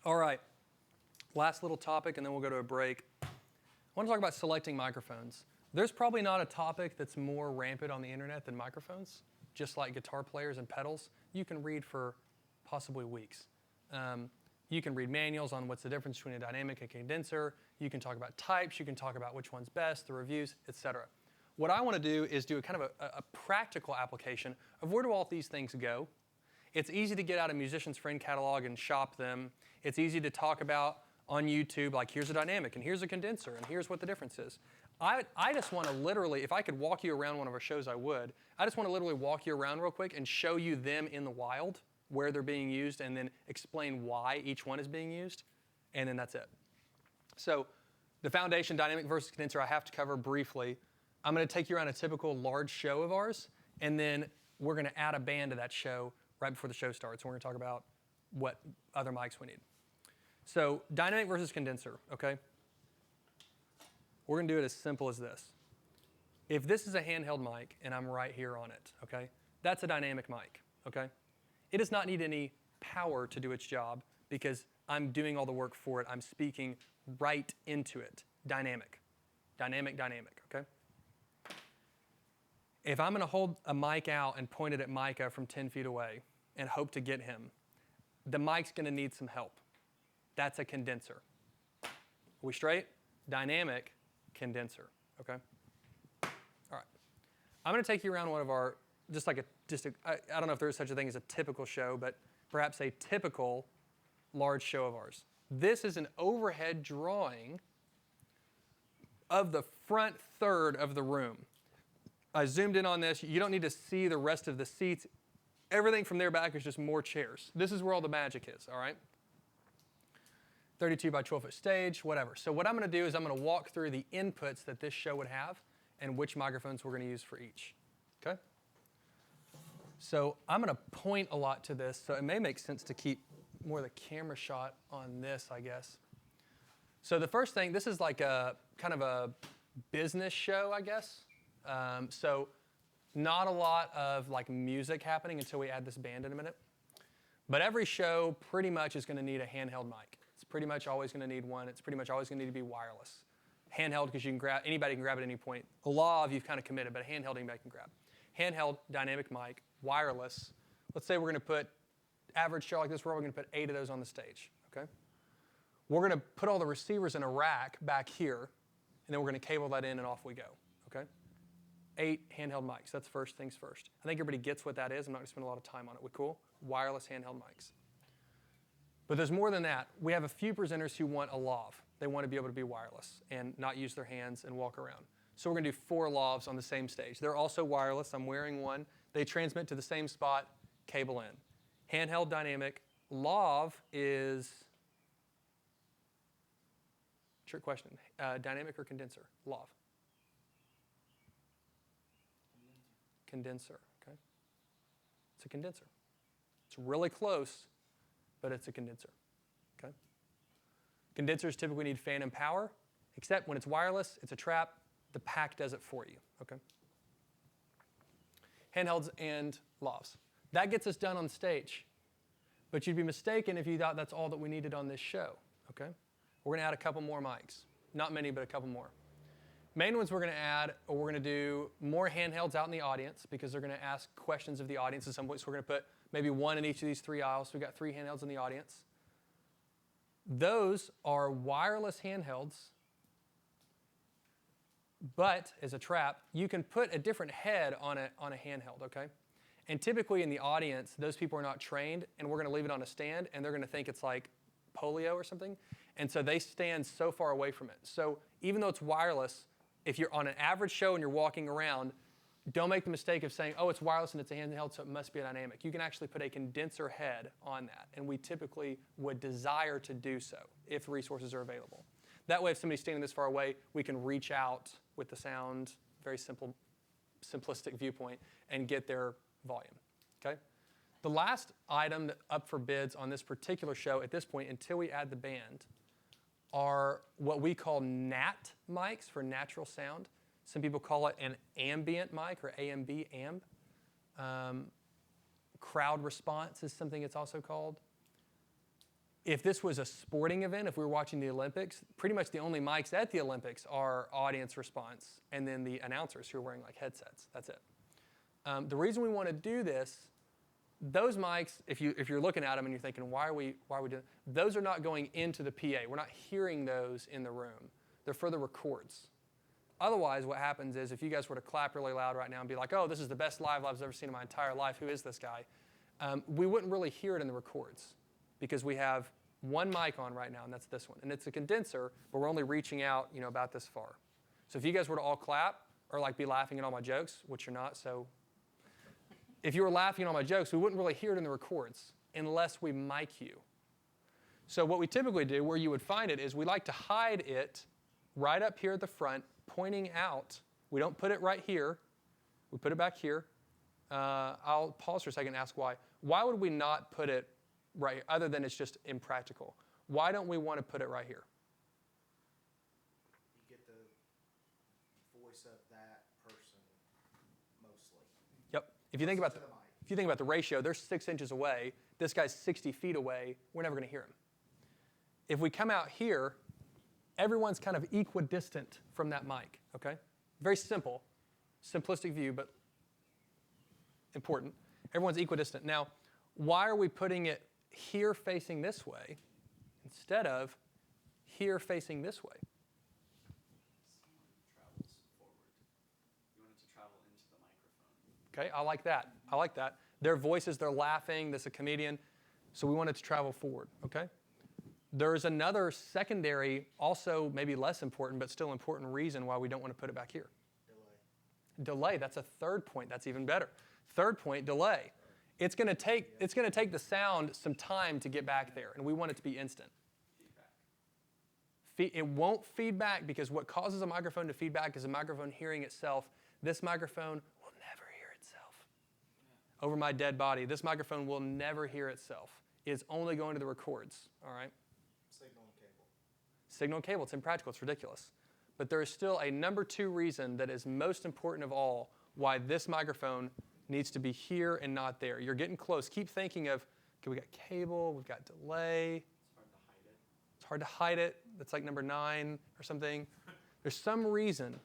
All right, last little topic, and then we'll go to a break. I want to talk about selecting microphones. There's probably not a topic that's more rampant on the internet than microphones. Just like guitar players and pedals, you can read for possibly weeks. You can read manuals on what's the difference between a dynamic and condenser. You can talk about types. You can talk about which one's best, the reviews, etc. What I want to do is do a kind of a practical application of where do all these things go. It's easy to get out a musician's friend catalog and shop them. It's easy to talk about on YouTube, like here's a dynamic and here's a condenser and here's what the difference is. I just want to literally, if I could walk you around one of our shows, I would. I just want to literally walk you around real quick and show you them in the wild, where they're being used, and then explain why each one is being used, and then that's it. So the foundation, dynamic versus condenser, I have to cover briefly. I'm going to take you around a typical large show of ours, and then we're going to add a band to that show right before the show starts. We're going to talk about what other mics we need. So dynamic versus condenser, okay? We're going to do it as simple as this. If this is a handheld mic and I'm right here on it, okay, that's a dynamic mic, okay? It does not need any power to do its job because I'm doing all the work for it. I'm speaking right into it. Dynamic. Dynamic, dynamic, okay? If I'm going to hold a mic out and point it at Micah from 10 feet away and hope to get him, the mic's going to need some help. That's a condenser. Are we straight? Dynamic, condenser, okay? All right. I'm going to take you around one of our, I don't know if there's such a thing as a typical show, but perhaps a typical large show of ours. This is an overhead drawing of the front third of the room. I zoomed in on this. You don't need to see the rest of the seats. Everything from there back is just more chairs. This is where all the magic is, all right? 32 by 12 foot stage, whatever. So what I'm going to do is I'm going to walk through the inputs that this show would have and which microphones we're going to use for each, okay? So I'm going to point a lot to this, so it may make sense to keep more of the camera shot on this, I guess. So the first thing, this is like a kind of a business show, I guess. So not a lot of like music happening until we add this band in a minute. But every show pretty much is going to need a handheld mic. It's pretty much always going to need one. It's pretty much always going to need to be wireless. Handheld because you can grab, anybody can grab at any point. A lav, you've kind of committed, but a handheld anybody can grab. Handheld, dynamic mic, wireless. Let's say we're going to put, average show like this, we're going to put 8 of those on the stage, okay? We're going to put all the receivers in a rack back here, and then we're going to cable that in and off we go, okay? 8 handheld mics, that's first things first. I think everybody gets what that is. I'm not going to spend a lot of time on it. We cool? Wireless handheld mics. But there's more than that. We have a few presenters who want a lav. They want to be able to be wireless and not use their hands and walk around. So we're going to do 4 lavs on the same stage. They're also wireless. I'm wearing one. They transmit to the same spot, cable in. Handheld dynamic. Lav is, trick question, dynamic or condenser? Lav. Condenser, okay? It's a condenser. It's really close, but it's a condenser, okay? Condensers typically need fan and power, except when it's wireless, it's a trap. The pack does it for you, okay? Handhelds and lavs. That gets us done on stage, but you'd be mistaken if you thought that's all that we needed on this show, okay? We're going to add a couple more mics. Not many, but a couple more. Main ones we're going to add, or we're going to do more handhelds out in the audience because they're going to ask questions of the audience at some point. So we're going to put maybe one in each of these 3 aisles. So we've got 3 handhelds in the audience. Those are wireless handhelds, but as a trap, you can put a different head on a handheld, okay? And typically in the audience, those people are not trained, and we're going to leave it on a stand, and they're going to think it's like polio or something. And so they stand so far away from it. So even though it's wireless, if you're on an average show and you're walking around, don't make the mistake of saying, oh, it's wireless and it's a handheld, so it must be a dynamic. You can actually put a condenser head on that, and we typically would desire to do so if the resources are available. That way, if somebody's standing this far away, we can reach out with the sound, very simple, simplistic viewpoint, and get their volume, okay? The last item up for bids on this particular show at this point, until we add the band, are what we call NAT mics for natural sound. Some people call it an ambient mic or AMB, amb. Crowd response is something it's also called. If this was a sporting event, if we were watching the Olympics, pretty much the only mics at the Olympics are audience response and then the announcers who are wearing like headsets. That's it. The reason we want to do this, those mics, if you're looking at them and you're thinking, why are we doing? Those are not going into the PA. We're not hearing those in the room. They're for the records. Otherwise, what happens is if you guys were to clap really loud right now and be like, oh, this is the best live I've ever seen in my entire life. Who is this guy? We wouldn't really hear it in the records because we have one mic on right now, and that's this one. And it's a condenser, but we're only reaching out, about this far. So if you guys were to all clap or like be laughing at all my jokes, which you're not, so if you were laughing at all my jokes, we wouldn't really hear it in the records unless we mic you. So what we typically do, where you would find it, is we like to hide it right up here at the front, pointing out. We don't put it right here. We put it back here. I'll pause for a second and ask why. Why would we not put it right here, other than it's just impractical? Why don't we want to put it right here? You get the voice of that person mostly. Yep. If you think about the ratio, they're 6 inches away. This guy's 60 feet away. We're never going to hear him. If we come out here, everyone's kind of equidistant from that mic, okay? Very simple, simplistic view, but important. Everyone's equidistant. Now, why are we putting it here facing this way instead of here facing this way? Sound travels forward. You want it to travel into the microphone. Okay, I like that. Their voices, they're laughing. This is a comedian. So we want it to travel forward, okay? There's another secondary, also maybe less important, but still important reason why we don't want to put it back here. Delay, that's a third point. That's even better. Third point, delay. It's going to take the sound some time to get back there, and we want it to be instant. Feedback. It won't feed back because what causes a microphone to feed back is a microphone hearing itself. This microphone will never hear itself. Over my dead body, this microphone will never hear itself. It's only going to the records, all right? Signal and cable. Signal and cable, it's impractical, it's ridiculous. But there is still a number 2 reason that is most important of all why this microphone needs to be here and not there. You're getting close. Keep thinking of, okay, we got cable, we've got delay. It's hard to hide it. That's like number 9 or something. There's some reason.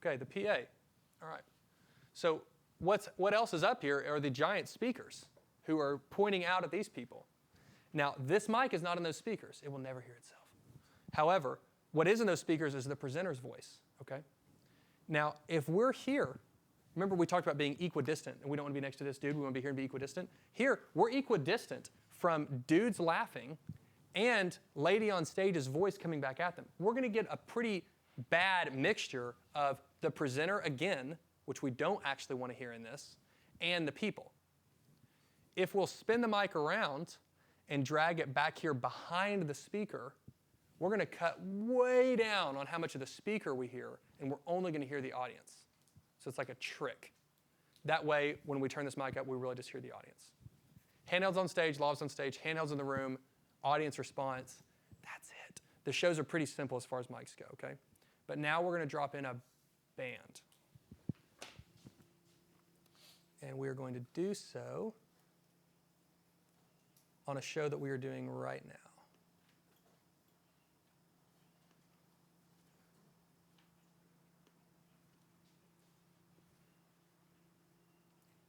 Okay, the PA. All right. So what else is up here are the giant speakers who are pointing out at these people. Now, this mic is not in those speakers. It will never hear itself. However, what is in those speakers is the presenter's voice, okay? Now, if we're here, remember we talked about being equidistant, and we don't want to be next to this dude. We want to be here and be equidistant. Here, we're equidistant from dudes laughing and lady on stage's voice coming back at them. We're going to get a pretty bad mixture of the presenter again, which we don't actually want to hear in this, and the people. If we'll spin the mic around and drag it back here behind the speaker, we're going to cut way down on how much of the speaker we hear, and we're only going to hear the audience. So it's like a trick. That way, when we turn this mic up, we really just hear the audience. Handhelds on stage, lavs on stage, handhelds in the room, audience response. That's it. The shows are pretty simple as far as mics go, okay? But now we're going to drop in a band. And we are going to do so on a show that we are doing right now.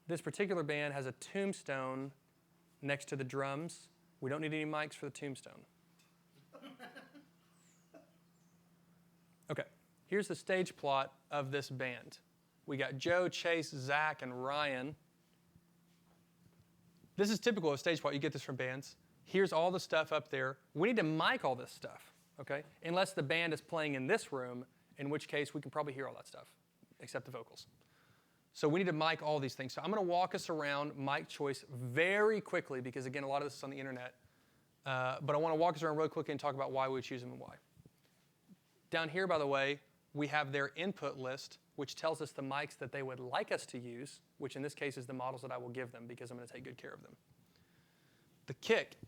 This particular band has a tombstone next to the drums. We don't need any mics for the tombstone. Okay, here's the stage plot of this band. We got Joe, Chase, Zach, and Ryan. This is typical of stage plot. You get this from bands. Here's all the stuff up there. We need to mic all this stuff, okay? Unless the band is playing in this room, in which case we can probably hear all that stuff, except the vocals. So we need to mic all these things. So I'm going to walk us around mic choice very quickly because, again, a lot of this is on the internet. But I want to walk us around real quickly and talk about why we choose them and why. Down here, by the way, we have their input list, which tells us the mics that they would like us to use, which in this case is the models that I will give them because I'm going to take good care of them. The kick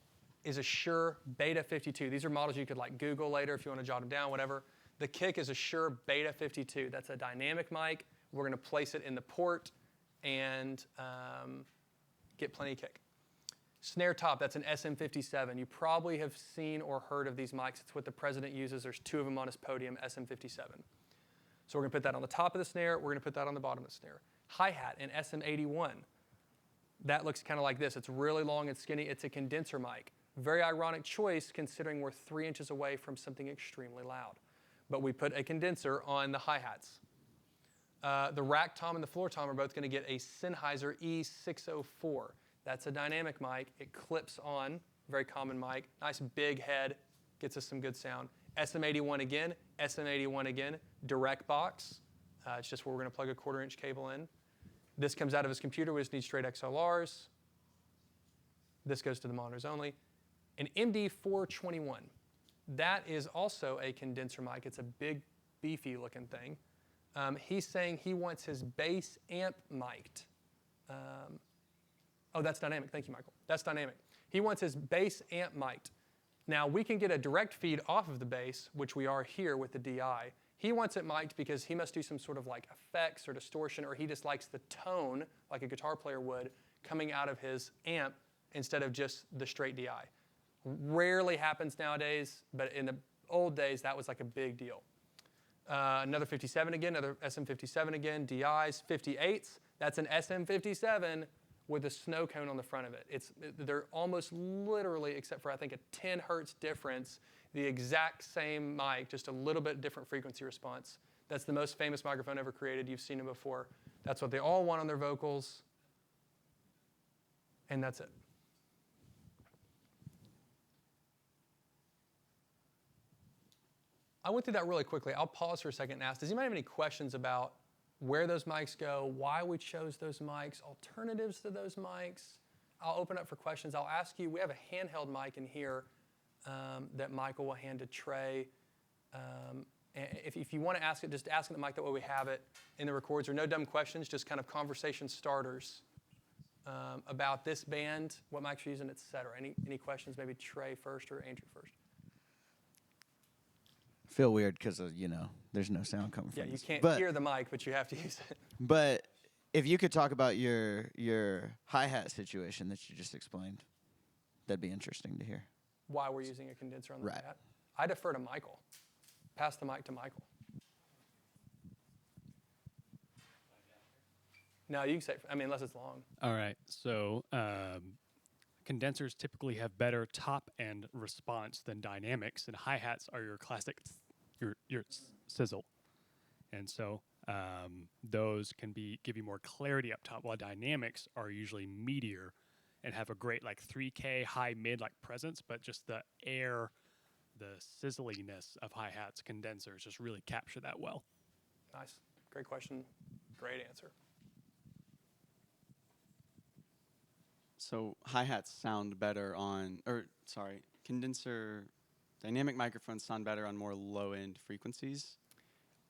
is a Shure Beta 52. These are models you could like Google later if you want to jot them down, whatever. The kick is a Shure Beta 52. That's a dynamic mic. We're going to place it in the port, and get plenty of kick. Snare top, that's an SM57. You probably have seen or heard of these mics. It's what the president uses. There's 2 of them on his podium, SM57. So we're going to put that on the top of the snare. We're going to put that on the bottom of the snare. Hi-hat, an SM81. That looks kind of like this. It's really long and skinny. It's a condenser mic. Very ironic choice considering we're 3 inches away from something extremely loud. But we put a condenser on the hi-hats. The rack tom and the floor tom are both going to get a Sennheiser E604. That's a dynamic mic. It clips on, very common mic. Nice big head, gets us some good sound. SM81 again, SM81 again. Direct box. It's just where we're going to plug a 1/4-inch cable in. This comes out of his computer. We just need straight XLRs. This goes to the monitors only. An MD421. That is also a condenser mic. It's a big, beefy looking thing. He's saying he wants his bass amp mic'd. Oh, that's dynamic. Thank you, Michael. That's dynamic. He wants his bass amp mic'd. Now, we can get a direct feed off of the bass, which we are here with the DI. He wants it mic'd because he must do some sort of like effects or distortion, or he just likes the tone, like a guitar player would, coming out of his amp instead of just the straight DI. Rarely happens nowadays, but in the old days, that was like a big deal. Another 57 again, another SM57 again, DIs, 58s. That's an SM57 with a snow cone on the front of it. They're almost literally, except for I think a 10 hertz difference, the exact same mic, just a little bit different frequency response. That's the most famous microphone ever created. You've seen it before. That's what they all want on their vocals. And that's it. I went through that really quickly. I'll pause for a second and ask, does anybody have any questions about where those mics go, why we chose those mics, alternatives to those mics? I'll open up for questions. I'll ask you, we have a handheld mic in here that Michael will hand to Trey. If you want to ask it, just ask it in the mic, that way we have it in the records. There are no dumb questions, just kind of conversation starters about this band, what mics you're using, et cetera. Any questions? Maybe Trey first or Andrew first. Feel weird because there's no sound coming from Yeah, you this. can't But- hear the mic, but you have to use it. But if you could talk about your hi-hat situation that you just explained, that'd be interesting to hear. Why we're using a condenser on the Right. hi-hat. I defer to Michael. Pass the mic to Michael. No, you can say, unless it's long. All right. So condensers typically have better top end response than dynamics, and hi-hats are your classic your sizzle. And so those can give you more clarity up top, while dynamics are usually meatier and have a great 3K high mid presence, but just the air, the sizzliness of hi-hats, condensers just really capture that well. Nice. Great question. Great answer. So hi-hats sound better dynamic microphones sound better on more low-end frequencies.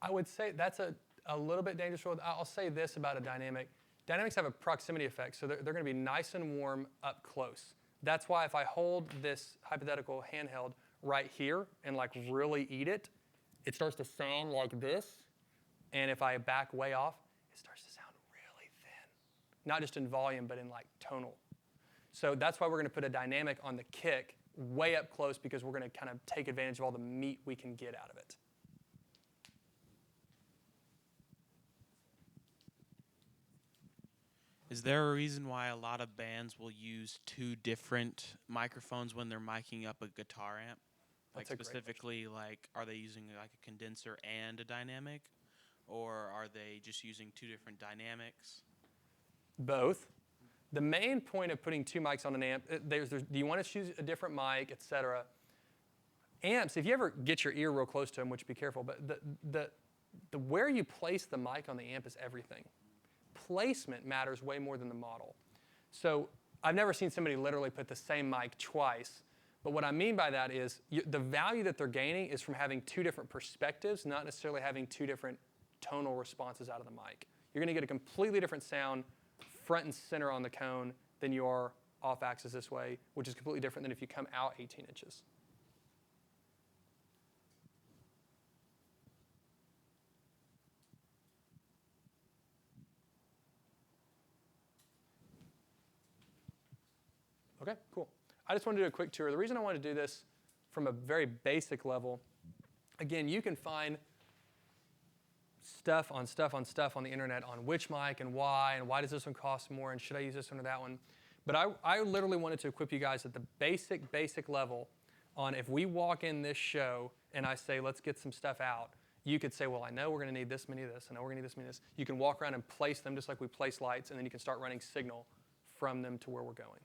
I would say that's a little bit dangerous. I'll say this about a dynamic. Dynamics have a proximity effect, so they're going to be nice and warm up close. That's why if I hold this hypothetical handheld right here and really eat it, it starts to sound like this. And if I back way off, it starts to sound really thin. Not just in volume, but in tonal. So that's why we're going to put a dynamic on the kick way up close, because we're going to kind of take advantage of all the meat we can get out of it. Is there a reason why a lot of bands will use 2 different microphones when they're miking up a guitar amp? That's a great Specifically, are they using a condenser and a dynamic, or are they just using 2 different dynamics? Both. The main point of putting 2 mics on an amp, do you want to choose a different mic, et cetera? Amps, if you ever get your ear real close to them, which be careful, but the where you place the mic on the amp is everything. Placement matters way more than the model. So I've never seen somebody literally put the same mic twice, but what I mean by that is the value that they're gaining is from having 2 different perspectives, not necessarily having 2 different tonal responses out of the mic. You're going to get a completely different sound front and center on the cone than you are off axis this way, which is completely different than if you come out 18 inches. Okay, cool. I just wanted to do a quick tour. The reason I wanted to do this from a very basic level, again, you can find stuff on the internet on which mic and why does this one cost more and should I use this one or that one. But I literally wanted to equip you guys at the basic level on if we walk in this show and I say, let's get some stuff out, you could say, well, I know we're going to need this many of this. I know we're going to need this many of this. You can walk around and place them just like we place lights, and then you can start running signal from them to where we're going.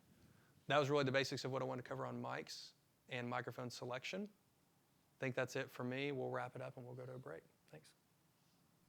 That was really the basics of what I wanted to cover on mics and microphone selection. I think that's it for me. We'll wrap it up and we'll go to a break.